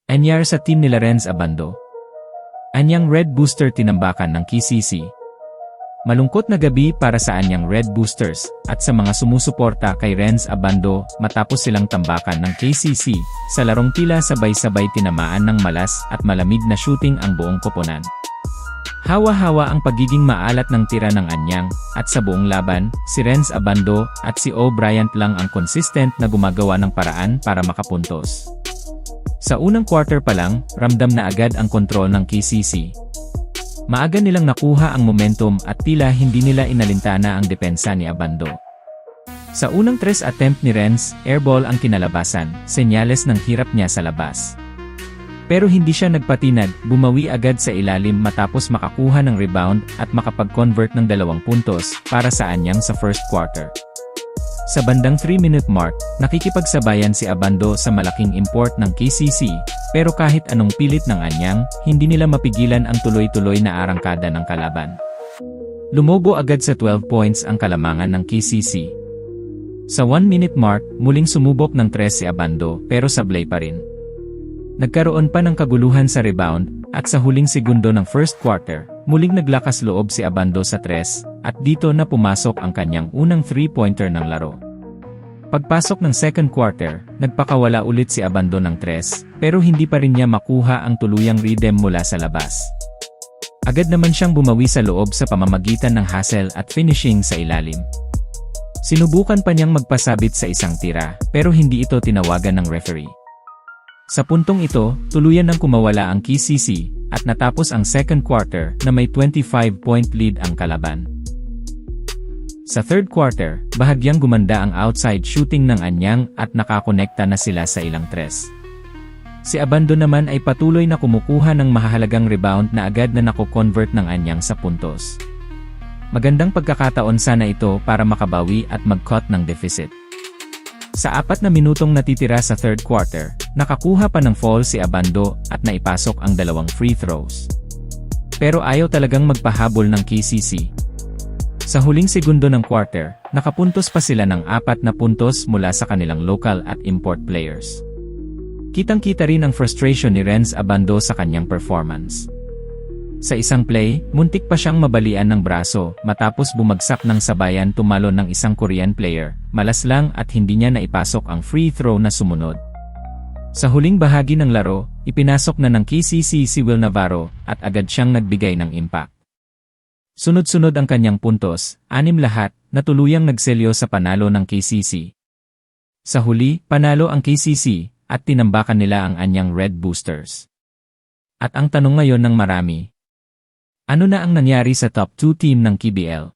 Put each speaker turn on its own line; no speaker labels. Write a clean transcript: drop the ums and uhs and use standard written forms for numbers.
Anyar sa team nila Renz Abando. Anyang Red Booster tinambakan ng KCC. Malungkot na gabi para sa Anyang Red Boosters at sa mga sumusuporta kay Renz Abando matapos silang tambakan ng KCC sa larong tila sabay-sabay tinamaan ng malas at malamig na shooting ang buong koponan. Hawa-hawa ang pagiging maalat ng tira ng Anyang at sa buong laban, si Renz Abando at si O'Brien lang ang consistent na gumagawa ng paraan para makapuntos. Sa unang quarter pa lang, ramdam na agad ang kontrol ng KCC. Maaga nilang nakuha ang momentum at tila hindi nila inalintana ang depensa ni Abando. Sa unang 3 attempt ni Renz, airball ang kinalabasan, senyales ng hirap niya sa labas. Pero hindi siya nagpatinag, bumawi agad sa ilalim matapos makakuha ng rebound at makapag-convert ng 2 puntos para sa Anyang sa first quarter. Sa bandang 3-minute mark, nakikipagsabayan si Abando sa malaking import ng KCC, pero kahit anong pilit ng Anyang, hindi nila mapigilan ang tuloy-tuloy na arangkada ng kalaban. Lumobo agad sa 12 points ang kalamangan ng KCC. Sa 1-minute mark, muling sumubok ng 3 si Abando pero sablay pa rin. Nagkaroon pa ng kaguluhan sa rebound, at sa huling segundo ng first quarter, muling naglakas loob si Abando sa 3, at dito na pumasok ang kanyang unang 3-pointer ng laro. Pagpasok ng second quarter, nagpakawala ulit si Abando ng 3, pero hindi pa rin niya makuha ang tuluyang rhythm mula sa labas. Agad naman siyang bumawi sa loob sa pamamagitan ng hustle at finishing sa ilalim. Sinubukan pa niyang magpasabit sa isang tira, pero hindi ito tinawagan ng referee. Sa puntong ito, tuluyan nang kumawala ang KCC, at natapos ang second quarter na may 25-point lead ang kalaban. Sa third quarter, bahagyang gumanda ang outside shooting ng Anyang at nakakonekta na sila sa ilang 3. Si Abando naman ay patuloy na kumukuha ng mahahalagang rebound na agad na nako-convert ng Anyang sa puntos. Magandang pagkakataon sana ito para makabawi at mag-cut ng deficit. Sa 4 na minutong natitira sa third quarter, nakakuha pa ng foul si Abando at naipasok ang 2 free throws. Pero ayaw talagang magpahabol ng KCC. Sa huling segundo ng quarter, nakapuntos pa sila ng 4 na puntos mula sa kanilang local at import players. Kitang-kita rin ang frustration ni Renz Abando sa kanyang performance. Sa isang play, muntik pa siyang mabalian ng braso matapos bumagsak ng sabayan tumalon ng isang Korean player, malas lang at hindi niya naipasok ang free throw na sumunod. Sa huling bahagi ng laro, ipinasok na ng KCC si Will Navarro at agad siyang nagbigay ng impact. Sunod-sunod ang kanyang puntos, 6 lahat, na tuluyang nagselyo sa panalo ng KCC. Sa huli, panalo ang KCC, at tinambakan nila ang Anyang Red Boosters. At ang tanong ngayon ng marami, ano na ang nangyari sa top 2 team ng KBL?